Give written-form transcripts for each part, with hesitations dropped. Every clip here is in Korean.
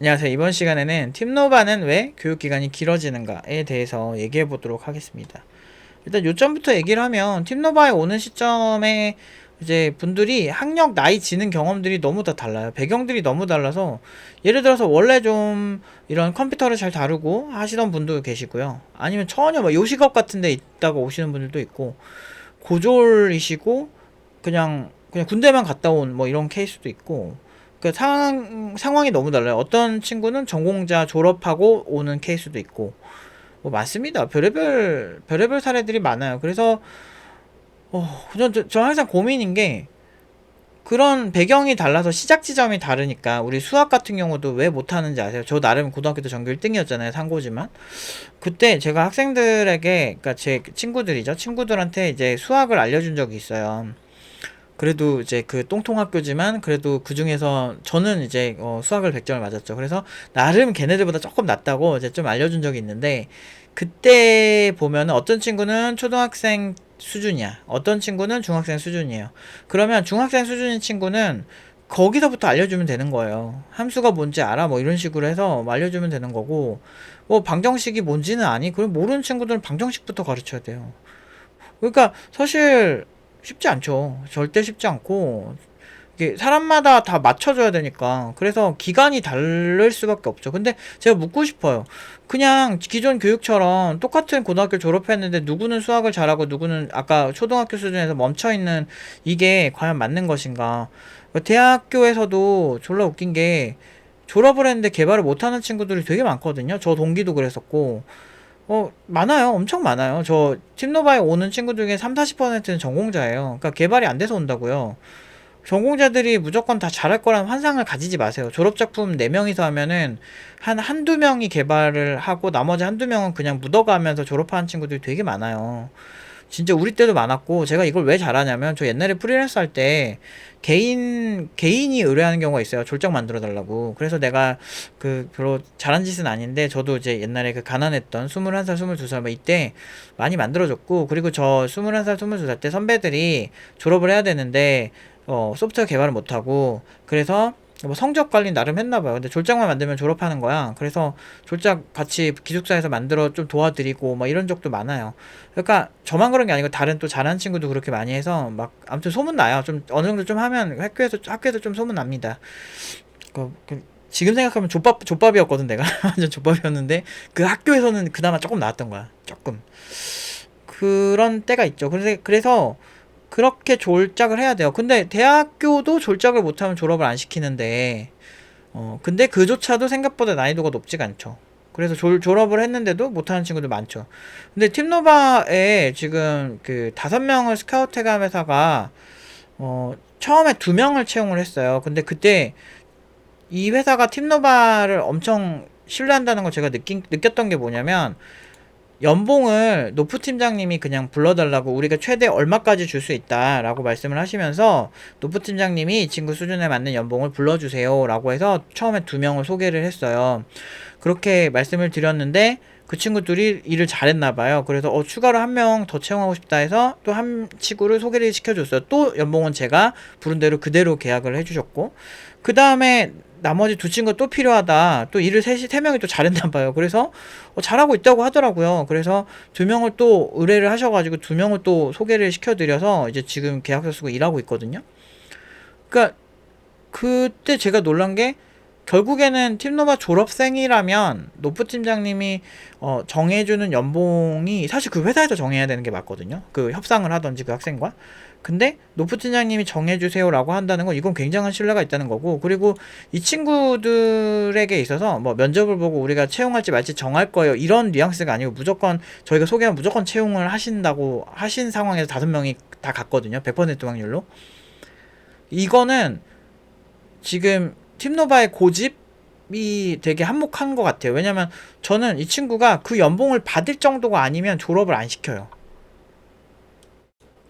안녕하세요. 이번 시간에는 팀노바는 왜 교육기간이 길어지는가에 대해서 얘기해 보도록 하겠습니다. 일단 요점부터 얘기를 하면 팀노바에 오는 시점에 이제 분들이 학력, 나이, 지능 경험들이 너무 다 달라요. 배경들이 너무 달라서 예를 들어서 원래 좀 이런 컴퓨터를 잘 다루고 하시던 분도 계시고요. 아니면 전혀 뭐 요식업 같은 데 있다가 오시는 분들도 있고 고졸이시고 그냥 군대만 갔다 온 뭐 이런 케이스도 있고 그 상황이 너무 달라요. 어떤 친구는 전공자 졸업하고 오는 케이스도 있고 뭐 많습니다. 별의별 사례들이 많아요. 그래서 저 항상 고민인 게 그런 배경이 달라서 시작 지점이 다르니까 우리 수학 같은 경우도 왜 못하는지 아세요? 저 나름 고등학교 때 전교 1등이었잖아요. 상고지만 그때 제가 학생들에게 그러니까 제 친구들이죠. 친구들한테 이제 수학을 알려준 적이 있어요. 그래도 이제 그 똥통학교지만 그래도 그 중에서 저는 이제 수학을 100점을 맞았죠. 그래서 나름 걔네들보다 조금 낫다고 이제 좀 알려준 적이 있는데 그때 보면은 어떤 친구는 초등학생 수준이야. 어떤 친구는 중학생 수준이에요. 그러면 중학생 수준인 친구는 거기서부터 알려주면 되는 거예요. 함수가 뭔지 알아? 뭐 이런 식으로 해서 알려주면 되는 거고 뭐 방정식이 뭔지는 아니? 그럼 모르는 친구들은 방정식부터 가르쳐야 돼요. 그러니까 사실 쉽지 않죠. 절대 쉽지 않고 이게 사람마다 다 맞춰줘야 되니까 그래서 기간이 다를 수밖에 없죠. 근데 제가 묻고 싶어요. 그냥 기존 교육처럼 똑같은 고등학교 졸업했는데 누구는 수학을 잘하고 누구는 아까 초등학교 수준에서 멈춰있는 이게 과연 맞는 것인가. 대학교에서도 졸라 웃긴 게 졸업을 했는데 개발을 못하는 친구들이 되게 많거든요. 저 동기도 그랬었고 많아요. 엄청 많아요. 저 팀노바에 오는 친구 중에 3, 40%는 전공자예요. 그러니까 개발이 안 돼서 온다고요. 전공자들이 무조건 다 잘할 거라는 환상을 가지지 마세요. 졸업작품 4명이서 하면은 한두 명이 개발을 하고 나머지 한두 명은 그냥 묻어가면서 졸업하는 친구들이 되게 많아요. 진짜 우리 때도 많았고 제가 이걸 왜 잘하냐면 저 옛날에 프리랜서 할 때 개인이 의뢰하는 경우가 있어요. 졸작 만들어 달라고. 그래서 내가 그 별로 잘한 짓은 아닌데 저도 이제 옛날에 그 가난했던 21살, 22살 뭐 이때 많이 만들어줬고 그리고 저 21살, 22살 때 선배들이 졸업을 해야 되는데 소프트웨어 개발을 못하고 그래서 뭐 성적 관리 나름 했나봐요. 근데 졸작만 만들면 졸업하는 거야. 그래서 졸작 같이 기숙사에서 만들어 좀 도와드리고 뭐 이런 적도 많아요. 그러니까 저만 그런 게 아니고 다른 또 잘하는 친구도 그렇게 많이 해서 막 아무튼 소문 나요. 좀 어느 정도 좀 하면 학교에서 좀 소문 납니다. 지금 생각하면 족밥이었거든 내가 완전 족밥이었는데 그 학교에서는 그나마 조금 나았던 거야. 조금 그런 때가 있죠. 그래서 그렇게 졸작을 해야 돼요. 근데 대학교도 졸작을 못하면 졸업을 안 시키는데 근데 그조차도 생각보다 난이도가 높지가 않죠. 그래서 졸업을 했는데도 못하는 친구들 많죠. 근데 팀노바에 지금 그 5명을 스카우트해간 회사가 처음에 2명을 채용을 했어요. 근데 그때 이 회사가 팀노바를 엄청 신뢰한다는 걸 제가 느꼈던 게 뭐냐면 연봉을 노프 팀장님이 그냥 불러달라고 우리가 최대 얼마까지 줄 수 있다라고 말씀을 하시면서 노프 팀장님이 이 친구 수준에 맞는 연봉을 불러주세요 라고 해서 처음에 2명을 소개를 했어요. 그렇게 말씀을 드렸는데 그 친구들이 일을 잘했나봐요. 그래서 추가로 1명 더 채용하고 싶다 해서 또 한 친구를 소개를 시켜줬어요. 또 연봉은 제가 부른 대로 그대로 계약을 해주셨고 그 다음에 나머지 2친구가 또 필요하다. 또 일을 3명이 또 잘했나봐요. 그래서 잘하고 있다고 하더라고요. 그래서 2명을 또 의뢰를 하셔가지고 2명을 또 소개를 시켜드려서 이제 지금 계약서 쓰고 일하고 있거든요. 그러니까 그때 제가 놀란 게 결국에는 팀노바 졸업생이라면 노프 팀장님이 정해주는 연봉이 사실 그 회사에서 정해야 되는 게 맞거든요. 그 협상을 하던지 그 학생과. 근데 노프 팀장님이 정해주세요라고 한다는 건 이건 굉장한 신뢰가 있다는 거고 그리고 이 친구들에게 있어서 뭐 면접을 보고 우리가 채용할지 말지 정할 거예요 이런 뉘앙스가 아니고 무조건 저희가 소개하면 무조건 채용을 하신다고 하신 상황에서 5명이 다 갔거든요. 100% 확률로. 이거는 지금 팀노바의 고집이 되게 한몫한 것 같아요. 왜냐면 저는 이 친구가 그 연봉을 받을 정도가 아니면 졸업을 안 시켜요.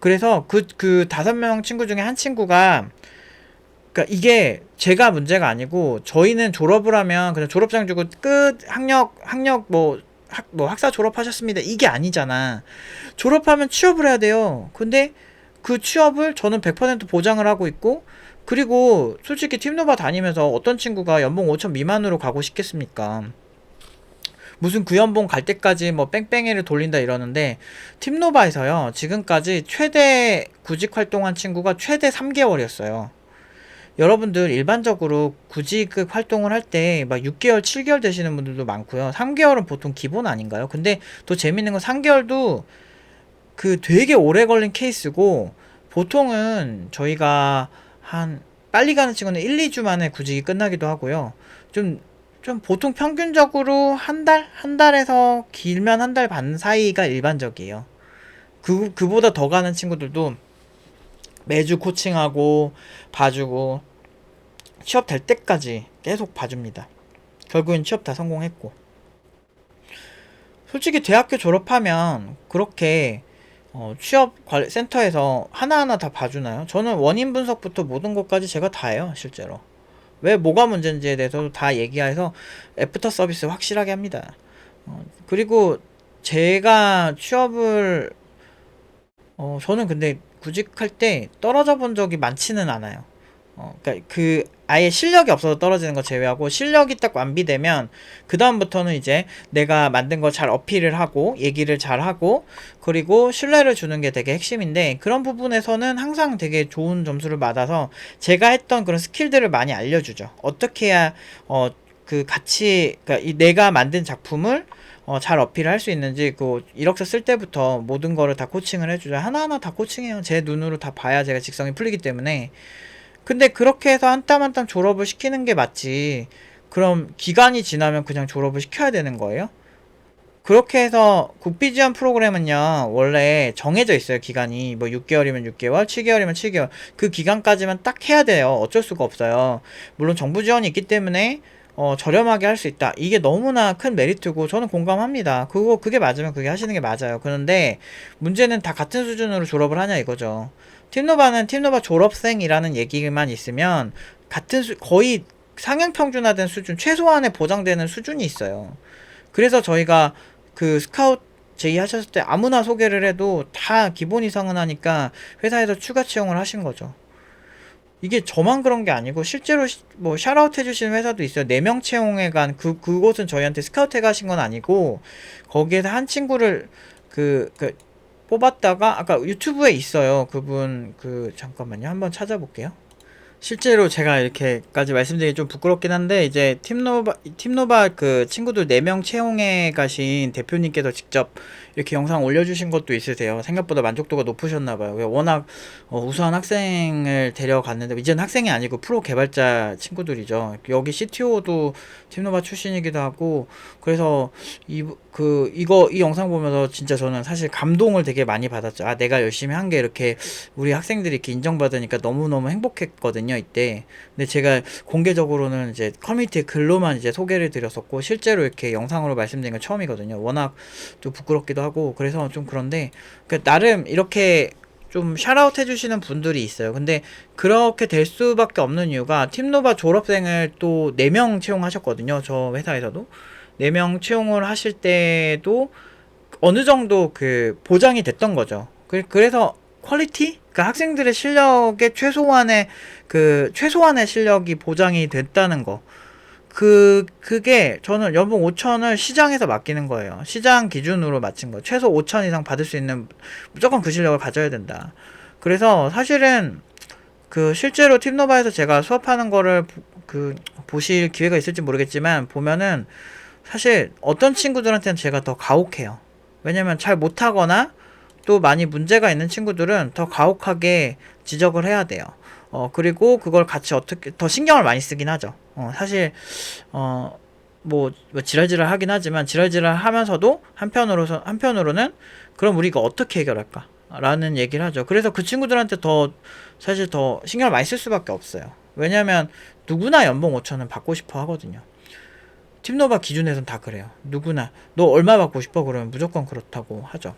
그래서 그 5명 친구 중에 한 친구가 그러니까 이게 제가 문제가 아니고 저희는 졸업을 하면 그냥 졸업장 주고 끝 학력 뭐 학사 졸업하셨습니다 이게 아니잖아. 졸업하면 취업을 해야 돼요. 근데 그 취업을 저는 100% 보장을 하고 있고 그리고 솔직히 팀노바 다니면서 어떤 친구가 연봉 5천 미만으로 가고 싶겠습니까? 무슨 그 연봉 갈 때까지 뭐 뺑뺑이를 돌린다 이러는데, 팀노바에서요 지금까지 최대 구직 활동한 친구가 최대 3개월이었어요. 여러분들 일반적으로 구직급 활동을 할 때 막 6개월, 7개월 되시는 분들도 많고요. 3개월은 보통 기본 아닌가요? 근데 더 재밌는 건 3개월도 그 되게 오래 걸린 케이스고, 보통은 저희가 한 빨리 가는 친구는 1, 2주 만에 구직이 끝나기도 하고요. 좀 보통 평균적으로 한 달에서 길면 한 달 반 사이가 일반적이에요. 그보다 더 가는 친구들도 매주 코칭하고 봐주고 취업 될 때까지 계속 봐줍니다. 결국엔 취업 다 성공했고. 솔직히 대학교 졸업하면 그렇게 취업 센터에서 하나하나 다 봐주나요? 저는 원인 분석부터 모든 것까지 제가 다 해요, 실제로. 왜 뭐가 문제인지에 대해서도 다 얘기해서 애프터 서비스 확실하게 합니다. 그리고 제가 취업을 저는 근데 구직할 때 떨어져 본 적이 많지는 않아요. 그러니까 그 아예 실력이 없어서 떨어지는 거 제외하고, 실력이 딱 완비되면 그 다음부터는 이제 내가 만든 거 잘 어필을 하고 얘기를 잘 하고 그리고 신뢰를 주는 게 되게 핵심인데, 그런 부분에서는 항상 되게 좋은 점수를 받아서 제가 했던 그런 스킬들을 많이 알려주죠. 어떻게 해야 그 같이, 그러니까 내가 만든 작품을 잘 어필할 수 있는지, 그 이력서 쓸 때부터 모든 거를 다 코칭을 해주죠. 하나하나 다 코칭해요. 제 눈으로 다 봐야 제가 직성이 풀리기 때문에. 근데 그렇게 해서 한 땀 한 땀 졸업을 시키는 게 맞지, 그럼 기간이 지나면 그냥 졸업을 시켜야 되는 거예요? 그렇게 해서 국비 지원 프로그램은요 원래 정해져 있어요. 기간이 뭐 6개월이면 6개월, 7개월이면 7개월, 그 기간까지만 딱 해야 돼요. 어쩔 수가 없어요. 물론 정부 지원이 있기 때문에 저렴하게 할 수 있다, 이게 너무나 큰 메리트고 저는 공감합니다. 그게 맞으면 그게 하시는 게 맞아요. 그런데 문제는 다 같은 수준으로 졸업을 하냐 이거죠. 팀노바는 팀노바 졸업생이라는 얘기만 있으면 거의 상향평준화된 수준, 최소한의 보장되는 수준이 있어요. 그래서 저희가 그 스카웃 제의하셨을 때 아무나 소개를 해도 다 기본 이상은 하니까 회사에서 추가 채용을 하신 거죠. 이게 저만 그런 게 아니고 실제로 뭐 샤라웃 해주시는 회사도 있어요. 4명 채용에 간 그곳은 저희한테 스카우트 해가신 건 아니고, 거기에서 한 친구를 그 뽑았다가, 아까 유튜브에 있어요. 그분 잠깐만요. 한번 찾아볼게요. 실제로 제가 이렇게까지 말씀드리기 좀 부끄럽긴 한데, 이제 팀노바 그 친구들 4명 채용해 가신 대표님께서 직접 이렇게 영상 올려주신 것도 있으세요. 생각보다 만족도가 높으셨나봐요. 워낙 우수한 학생을 데려갔는데, 이제는 학생이 아니고 프로 개발자 친구들이죠. 여기 CTO도 팀노바 출신이기도 하고, 그래서 이 영상 보면서 진짜 저는 사실 감동을 되게 많이 받았죠. 아, 내가 열심히 한 게 이렇게 우리 학생들이 이렇게 인정받으니까 너무너무 행복했거든요, 이때. 근데 제가 공개적으로는 이제 커뮤니티 글로만 이제 소개를 드렸었고, 실제로 이렇게 영상으로 말씀드린 건 처음이거든요. 워낙 좀 부끄럽기도 하고, 그래서 좀 그런데, 나름 이렇게 좀 샤라웃 해주시는 분들이 있어요. 근데 그렇게 될 수밖에 없는 이유가, 팀노바 졸업생을 또 4명 채용하셨거든요. 저 회사에서도 4명 채용을 하실 때도 어느 정도 그 보장이 됐던 거죠. 그래서 퀄리티? 그러니까 학생들의 실력의 최소한의 실력이 보장이 됐다는 거. 그게 저는 연봉 5천을 시장에서 맡기는 거예요. 시장 기준으로 맞춘 거. 최소 5천 이상 받을 수 있는, 무조건 그 실력을 가져야 된다. 그래서 사실은 실제로 팀노바에서 제가 수업하는 거를 보실 기회가 있을지 모르겠지만, 보면은 사실 어떤 친구들한테는 제가 더 가혹해요. 왜냐면 잘 못하거나 또 많이 문제가 있는 친구들은 더 가혹하게 지적을 해야 돼요. 그리고 그걸 같이 어떻게 더 신경을 많이 쓰긴 하죠. 사실 뭐 지랄지랄 하긴 하지만, 지랄지랄 하면서도 한편으로는 그럼 우리가 어떻게 해결할까? 라는 얘기를 하죠. 그래서 그 친구들한테 사실 더 신경을 많이 쓸 수밖에 없어요. 왜냐면 누구나 연봉 5천은 받고 싶어 하거든요. 팀노바 기준에선 다 그래요. 누구나 너 얼마 받고 싶어? 그러면 무조건 그렇다고 하죠.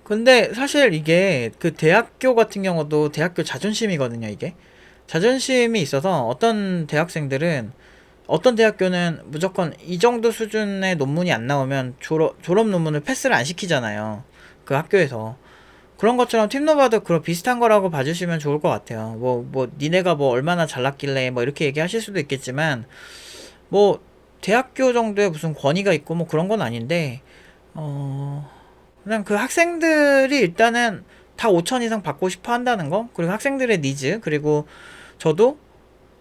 근데 사실 이게 그 대학교 같은 경우도 대학교 자존심이거든요. 이게 자존심이 있어서 어떤 대학교는 무조건 이 정도 수준의 논문이 안 나오면 졸업 논문을 패스를 안 시키잖아요, 그 학교에서. 그런 것처럼 팀노바도 그런 비슷한 거라고 봐주시면 좋을 것 같아요. 니네가 뭐 얼마나 잘났길래 뭐 이렇게 얘기하실 수도 있겠지만, 뭐, 대학교 정도의 무슨 권위가 있고 뭐 그런 건 아닌데, 그냥 그 학생들이 일단은 다 5천 이상 받고 싶어 한다는 거, 그리고 학생들의 니즈, 그리고 저도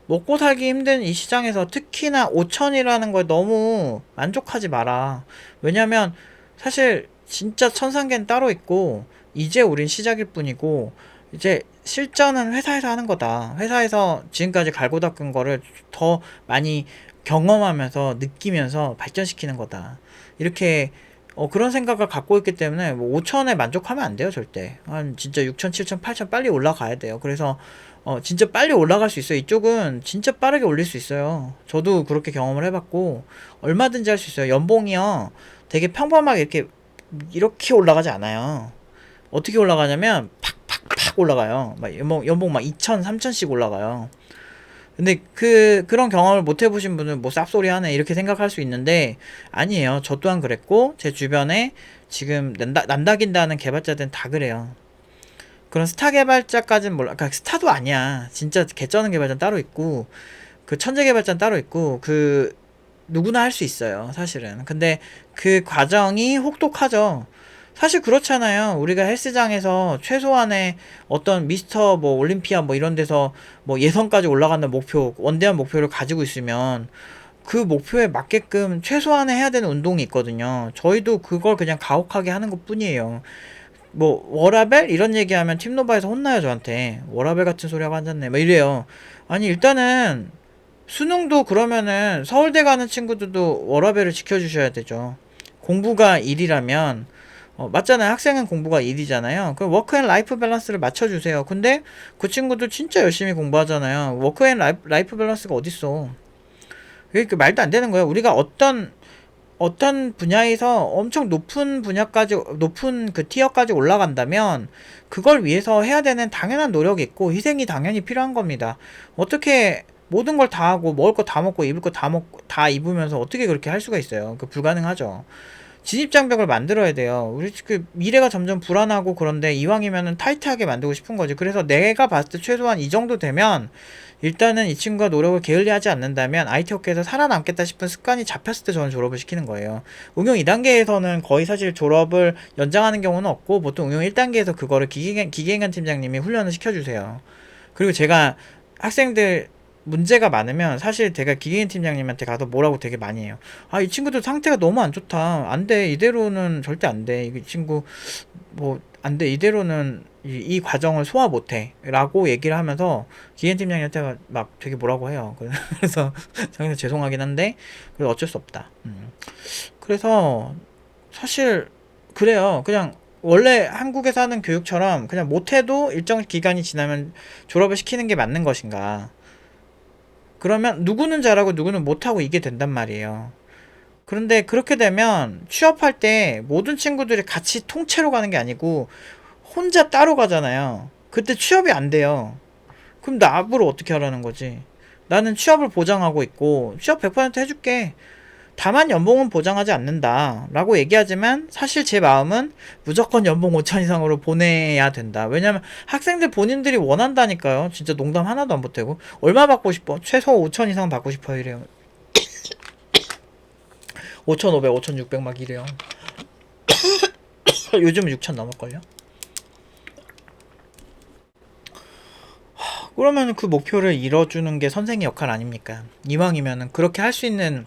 먹고 살기 힘든 이 시장에서 특히나 5천이라는 거에 너무 만족하지 마라. 왜냐면 사실 진짜 천상계는 따로 있고 이제 우린 시작일 뿐이고 이제 실전은 회사에서 하는 거다. 회사에서 지금까지 갈고 닦은 거를 더 많이 경험하면서 느끼면서 발전시키는 거다. 이렇게 그런 생각을 갖고 있기 때문에 뭐 5천에 만족하면 안 돼요, 절대. 한 진짜 6천, 7천, 8천 빨리 올라가야 돼요. 그래서 진짜 빨리 올라갈 수 있어요. 이쪽은 진짜 빠르게 올릴 수 있어요. 저도 그렇게 경험을 해봤고 얼마든지 할 수 있어요. 연봉이요, 되게 평범하게 이렇게 올라가지 않아요. 어떻게 올라가냐면 팍팍팍 올라가요. 막 연봉 막 2천, 3천씩 올라가요. 근데 그런 경험을 못 해보신 분은 뭐 쌉소리 하네 이렇게 생각할 수 있는데, 아니에요. 저 또한 그랬고 제 주변에 지금 난다긴다는 개발자들은 다 그래요. 그런 스타 개발자까지는 몰라. 그러니까 스타도 아니야. 진짜 개쩌는 개발자는 따로 있고 그 천재 개발자는 따로 있고 누구나 할 수 있어요, 사실은. 근데 그 과정이 혹독하죠. 사실 그렇잖아요. 우리가 헬스장에서 최소한의 어떤 미스터 뭐 올림피아 뭐 이런 데서 뭐 예선까지 올라가는 목표, 원대한 목표를 가지고 있으면 그 목표에 맞게끔 최소한의 해야 되는 운동이 있거든요. 저희도 그걸 그냥 가혹하게 하는 것 뿐이에요. 뭐 워라벨 이런 얘기하면 팀노바에서 혼나요, 저한테. 워라벨 같은 소리하고 앉았네 막 이래요. 아니 일단은 수능도 그러면은 서울대 가는 친구들도 워라밸을 지켜주셔야 되죠. 공부가 일이라면, 맞잖아요. 학생은 공부가 일이잖아요. 그럼 워크 앤 라이프 밸런스를 맞춰주세요. 근데 그 친구도 진짜 열심히 공부하잖아요. 워크 앤 라이프 밸런스가 어딨어. 그게 말도 안 되는 거예요. 우리가 어떤 분야에서 엄청 높은 그 티어까지 올라간다면, 그걸 위해서 해야 되는 당연한 노력이 있고, 희생이 당연히 필요한 겁니다. 어떻게, 모든 걸 다 하고, 먹을 거 다 먹고, 입을 거 다 입으면서 어떻게 그렇게 할 수가 있어요? 그 불가능하죠. 진입장벽을 만들어야 돼요. 우리 미래가 점점 불안하고 그런데 이왕이면은 타이트하게 만들고 싶은 거지. 그래서 내가 봤을 때 최소한 이 정도 되면 일단은 이 친구가 노력을 게을리하지 않는다면 IT 업계에서 살아남겠다 싶은 습관이 잡혔을 때 저는 졸업을 시키는 거예요. 응용 2단계에서는 거의 사실 졸업을 연장하는 경우는 없고 보통 응용 1단계에서 그거를 기계인간 팀장님이 훈련을 시켜주세요. 그리고 제가 학생들 문제가 많으면 사실 제가 기계인 팀장님한테 가서 뭐라고 되게 많이 해요. 아, 이 친구들 상태가 너무 안 좋다. 안 돼. 이대로는 절대 안 돼. 이 친구 뭐 안 돼. 이대로는 이 과정을 소화 못 해. 라고 얘기를 하면서 기계인 팀장님한테 막 되게 뭐라고 해요. 그래서 상당히 죄송하긴 한데 그래도 어쩔 수 없다. 그래서 사실 그래요. 그냥 원래 한국에서 하는 교육처럼 그냥 못해도 일정 기간이 지나면 졸업을 시키는 게 맞는 것인가. 그러면 누구는 잘하고 누구는 못하고 이게 된단 말이에요. 그런데 그렇게 되면 취업할 때 모든 친구들이 같이 통째로 가는 게 아니고 혼자 따로 가잖아요. 그때 취업이 안 돼요. 그럼 나 앞으로 어떻게 하라는 거지? 나는 취업을 보장하고 있고 취업 100% 해줄게. 다만 연봉은 보장하지 않는다 라고 얘기하지만 사실 제 마음은 무조건 연봉 5천 이상으로 보내야 된다. 왜냐면 학생들 본인들이 원한다니까요. 진짜 농담 하나도 안 보태고. 얼마 받고 싶어? 최소 5천 이상 받고 싶어 이래요. 5,500, 5,600 막 이래요. 요즘은 6천 넘을걸요? 그러면 그 목표를 이뤄주는 게 선생의 역할 아닙니까? 이왕이면은 그렇게 할 수 있는,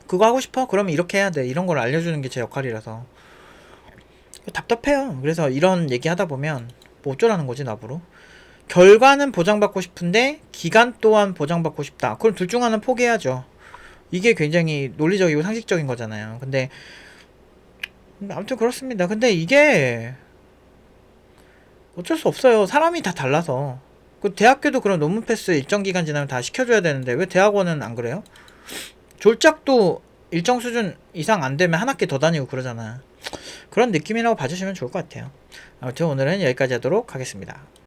그거 하고 싶어? 그러면 이렇게 해야 돼. 이런 걸 알려주는 게 제 역할이라서 답답해요. 그래서 이런 얘기 하다 보면 뭐 어쩌라는 거지 나보러. 결과는 보장받고 싶은데 기간 또한 보장받고 싶다. 그럼 둘 중 하나는 포기해야죠. 이게 굉장히 논리적이고 상식적인 거잖아요. 근데 아무튼 그렇습니다. 근데 이게 어쩔 수 없어요. 사람이 다 달라서. 그 대학교도 그런 논문 패스 일정 기간 지나면 다 시켜줘야 되는데 왜 대학원은 안 그래요? 졸작도 일정 수준 이상 안 되면 한 학기 더 다니고 그러잖아. 그런 느낌이라고 봐주시면 좋을 것 같아요. 아무튼 오늘은 여기까지 하도록 하겠습니다.